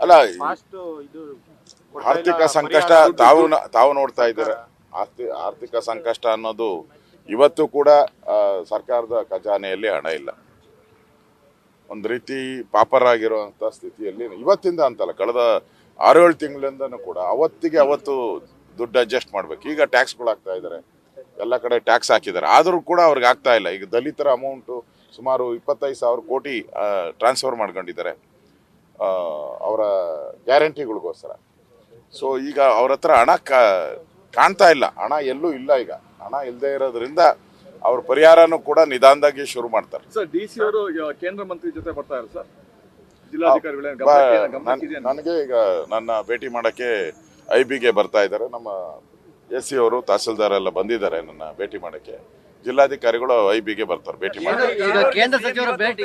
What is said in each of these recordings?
ಅಲ್ಲ, ಆರ್ಥಿಕ ಸಂಕಷ್ಟ ತಾವು ನೋಡ್ತಾ ಇದ್ದಾರೆ. ಆರ್ಥಿಕ ಸಂಕಷ್ಟ ಅನ್ನೋದು ಇವತ್ತು ಕೂಡ ಸರ್ಕಾರದ ಖಜಾನೆಯಲ್ಲಿ ಹಣ ಇಲ್ಲ. ಒಂದು ರೀತಿ ಪಾಪರಾಗಿರುವಂತ ಸ್ಥಿತಿಯಲ್ಲಿ ಇವತ್ತಿಂದ ಅಂತಲ್ಲ, ಕಳೆದ 6-7 ತಿಂಗಳಿಂದನೂ ಕೂಡ ಅವತ್ತು ದುಡ್ಡು ಅಡ್ಜಸ್ಟ್ ಮಾಡ್ಬೇಕು. ಈಗ ಟ್ಯಾಕ್ಸ್ಗಳಾಗ್ತಾ ಇದ್ದಾರೆ, ಎಲ್ಲ ಕಡೆ ಟ್ಯಾಕ್ಸ್ ಹಾಕಿದ್ದಾರೆ, ಆದರೂ ಕೂಡ ಅವ್ರಿಗೆ ಆಗ್ತಾ ಇಲ್ಲ. ಈಗ ದಲಿತರ ಅಮೌಂಟು ಸುಮಾರು 25,000 ಕೋಟಿ ಟ್ರಾನ್ಸ್ಫರ್ ಮಾಡ್ಕೊಂಡಿದ್ದಾರೆ ಅವರ ಗ್ಯಾರಂಟಿಗಳಿಗೋಸ್ಕರ. ಸೊ ಈಗ ಅವ್ರ ಹತ್ರ ಹಣ ಕಾಣ್ತಾ ಇಲ್ಲ, ಹಣ ಎಲ್ಲೂ ಇಲ್ಲ. ಈಗ ಹಣ ಇಲ್ಲದೆ ಇರೋದ್ರಿಂದ ಅವ್ರ ಪರಿಹಾರನೂ ಕೂಡ ನಿಧಾನದಾಗಿ ಶುರು ಮಾಡ್ತಾರೆ. ಸರ್, ಡಿಸಿ ಅವರು ಕೇಂದ್ರ ಮಂತ್ರಿ ಜೊತೆ ಬರ್ತಾರೆ ಸರ್, ನನಗೆ ಈಗ ನನ್ನ ಭೇಟಿ ಮಾಡಕ್ಕೆ ಐಬಿಗೆ ಬರ್ತಾ ಇದ್ದಾರೆ. ನಮ್ಮ ಎಸ್ ಸಿ ಅವರು, ತಹಸೀಲ್ದಾರ್ ಎಲ್ಲ ಬಂದಿದ್ದಾರೆ ನನ್ನ ಭೇಟಿ ಮಾಡಕ್ಕೆ. ಜಿಲ್ಲಾಧಿಕಾರಿಗಳು ಐಬಿಗೆ ಬರ್ತಾರೆ ಭೇಟಿ ಮಾಡಿ. ಕೇಂದ್ರ ಸಚಿವರು ಭೇಟಿ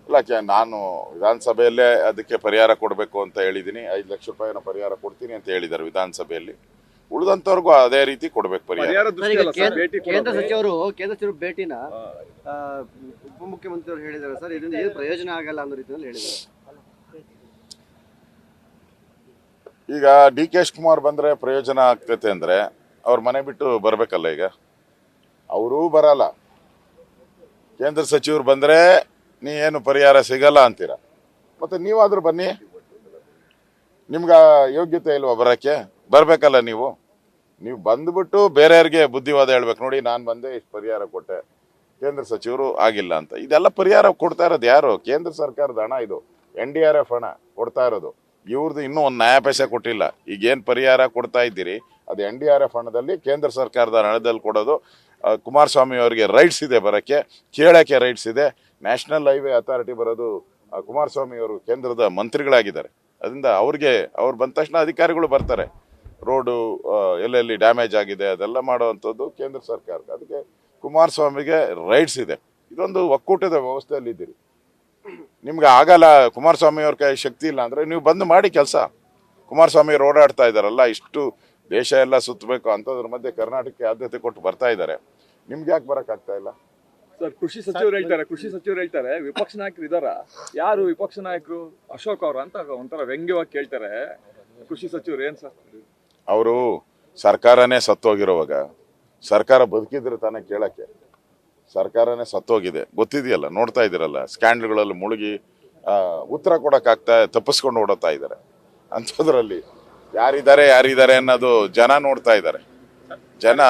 ಇಲ್ಲ, ನಾನು ವಿಧಾನಸಭೆಯಲ್ಲೇ ಅದಕ್ಕೆ ಪರಿಹಾರ ಕೊಡಬೇಕು ಅಂತ ಹೇಳಿದ್ದೀನಿ. 5 ಲಕ್ಷ ರೂಪಾಯಿನ ಪರಿಹಾರ ಕೊಡ್ತೀನಿ ಅಂತ ಹೇಳಿದ್ದಾರೆ ವಿಧಾನಸಭೆಯಲ್ಲಿ. ಉಳಿದಂತವ್ರಿಗೂ ಅದೇ ರೀತಿ ಕೊಡ್ಬೇಕು ಪರಿಹಾರ. ಕೇಂದ್ರ ಸಚಿವರು ಭೇಟಿನ ಉಪಮುಖ್ಯಮಂತ್ರಿಯವರು ಹೇಳಿದ್ದಾರೆ ಸರ್, ಇದರಿಂದ ಏನು ಪ್ರಯೋಜನ ಆಗಲ್ಲ ಅನ್ನೋ ರೀತಿಯಲ್ಲಿ ಹೇಳಿದ್ದಾರೆ. ಈಗ ಡಿ ಕೆ ಶಿವಕುಮಾರ್ ಬಂದ್ರೆ ಪ್ರಯೋಜನ ಆಗ್ತೈತೆ ಅಂದ್ರೆ ಅವ್ರ ಮನೆ ಬಿಟ್ಟು ಬರ್ಬೇಕಲ್ಲ. ಈಗ ಅವರೂ ಬರಲ್ಲ, ಕೇಂದ್ರ ಸಚಿವರು ಬಂದ್ರೆ ನೀ ಏನು ಪರಿಹಾರ ಸಿಗಲ್ಲ ಅಂತೀರ. ಮತ್ತೆ ನೀವಾದ್ರೂ ಬನ್ನಿ, ನಿಮ್ಗ ಯೋಗ್ಯತೆ ಇಲ್ವಾ ಬರಕ್ಕೆ? ಬರ್ಬೇಕಲ್ಲ ನೀವು ಬಂದ್ಬಿಟ್ಟು ಬೇರೆಯವ್ರಿಗೆ ಬುದ್ಧಿವಾದ ಹೇಳ್ಬೇಕು. ನೋಡಿ, ನಾನು ಬಂದೆ, ಇಷ್ಟು ಪರಿಹಾರ ಕೊಟ್ಟೆ, ಕೇಂದ್ರ ಸಚಿವರು ಆಗಿಲ್ಲ ಅಂತ. ಇದೆಲ್ಲ ಪರಿಹಾರ ಕೊಡ್ತಾ ಇರೋದು ಯಾರು? ಕೇಂದ್ರ ಸರ್ಕಾರದ ಹಣ ಇದು, NDRF ಹಣ ಕೊಡ್ತಾ ಇರೋದು. ಇವ್ರದ್ದು ಇನ್ನೂ ಒಂದು ನ್ಯಾಯ ಪೈಸೆ ಕೊಟ್ಟಿಲ್ಲ. ಈಗೇನು ಪರಿಹಾರ ಕೊಡ್ತಾ ಇದ್ದೀರಿ ಅದು NDRF ಹಣದಲ್ಲಿ, ಕೇಂದ್ರ ಸರ್ಕಾರದ ಹಣದಲ್ಲಿ ಕೊಡೋದು. ಕುಮಾರಸ್ವಾಮಿ ಅವರಿಗೆ ರೈಟ್ಸ್ ಇದೆ ಬರೋಕ್ಕೆ, ಕೇಳೋಕ್ಕೆ ರೈಟ್ಸ್ ಇದೆ. ನ್ಯಾಷನಲ್ ಹೈವೇ ಅಥಾರಿಟಿ ಬರೋದು ಕುಮಾರಸ್ವಾಮಿ ಅವರು ಕೇಂದ್ರದ ಮಂತ್ರಿಗಳಾಗಿದ್ದಾರೆ. ಅದರಿಂದ ಅವ್ರು ಬಂದ ತಕ್ಷಣ ಅಧಿಕಾರಿಗಳು ಬರ್ತಾರೆ. ರೋಡು ಎಲ್ಲೆಲ್ಲಿ ಡ್ಯಾಮೇಜ್ ಆಗಿದೆ ಅದೆಲ್ಲ ಮಾಡುವಂಥದ್ದು ಕೇಂದ್ರ ಸರ್ಕಾರ. ಅದಕ್ಕೆ ಕುಮಾರಸ್ವಾಮಿಗೆ ರೈಟ್ಸ್ ಇದೆ. ಇದೊಂದು ಒಕ್ಕೂಟದ ವ್ಯವಸ್ಥೆಯಲ್ಲಿ ಇದ್ದೀರಿ. ನಿಮ್ಗೆ ಆಗಲ್ಲ, ಕುಮಾರಸ್ವಾಮಿ ಅವ್ರ ಕೈ ಶಕ್ತಿ ಇಲ್ಲ ಅಂದರೆ ನೀವು ಬಂದು ಮಾಡಿ ಕೆಲಸ. ಕುಮಾರಸ್ವಾಮಿ ಅವರು ಓಡಾಡ್ತಾ ಇದ್ದಾರಲ್ಲ, ಇಷ್ಟು ದೇಶ ಎಲ್ಲ ಸುತ್ತಬೇಕು ಅಂಥದ್ರ ಮಧ್ಯೆ ಕರ್ನಾಟಕಕ್ಕೆ ಆದ್ಯತೆ ಕೊಟ್ಟು ಬರ್ತಾ ಇದ್ದಾರೆ. ನಿಮ್ಗೆ ಯಾಕೆ ಬರೋಕ್ಕಾಗ್ತಾ ಇಲ್ಲ? ಸರ್, ಕೃಷಿ ಸಚಿವರು ಹೇಳ್ತಾರೆ ವಿಪಕ್ಷ ನಾಯಕರು ಇದಾರ, ಯಾರು ವಿಪಕ್ಷ ನಾಯಕರು? ಅಶೋಕ್ ಅವ್ರ ಅಂತ ಒಂಥರ ವ್ಯಂಗ್ಯವಾಗಿ ಕೇಳ್ತಾರೆ ಕೃಷಿ ಸಚಿವರು. ಏನ್ ಸರ್, ಅವರು ಸರ್ಕಾರನೇ ಸತ್ತೋಗಿರೋವಾಗ ಸರ್ಕಾರ ಬದುಕಿದ್ರೆ ತಾನೇ ಕೇಳಕ್ಕೆ. ಸರ್ಕಾರನೇ ಸತ್ತೋಗಿದೆ, ಗೊತ್ತಿದೆಯಲ್ಲ, ನೋಡ್ತಾ ಇದ್ದೀರಲ್ಲ, ಸ್ಕ್ಯಾಂಡಲ್ಗಳಲ್ಲಿ ಮುಳುಗಿ ಉತ್ತರ ಕೊಡೋಕ್ಕಾಗ್ತಾ ತಪ್ಪಿಸ್ಕೊಂಡು ಓಡುತ್ತಾ ಇದ್ದಾರೆ. ಅಂಥದ್ರಲ್ಲಿ ಯಾರಿದ್ದಾರೆ ಅನ್ನೋದು ಜನ ನೋಡ್ತಾ ಇದ್ದಾರೆ. ಜನ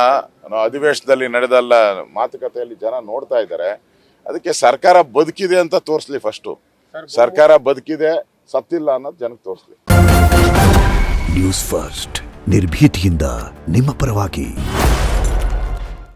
ಅಧಿವೇಶನದಲ್ಲಿ ನಡೆದಲ್ಲ ಮಾತುಕತೆಯಲ್ಲಿ ಜನ ನೋಡ್ತಾ ಇದ್ದಾರೆ. ಅದಕ್ಕೆ ಸರ್ಕಾರ ಬದುಕಿದೆ ಅಂತ ತೋರಿಸ್ಲಿ. ಫಸ್ಟು ಸರ್ಕಾರ ಬದುಕಿದೆ, ಸತ್ತಿಲ್ಲ ಅನ್ನೋದು ಜನಕ್ಕೆ ತೋರಿಸ್ಲಿ. ನ್ಯೂಸ್ ಫಸ್ಟ್, ನಿರ್ಭೀತಿಯಿಂದ ನಿಮ್ಮ ಪರವಾಗಿ.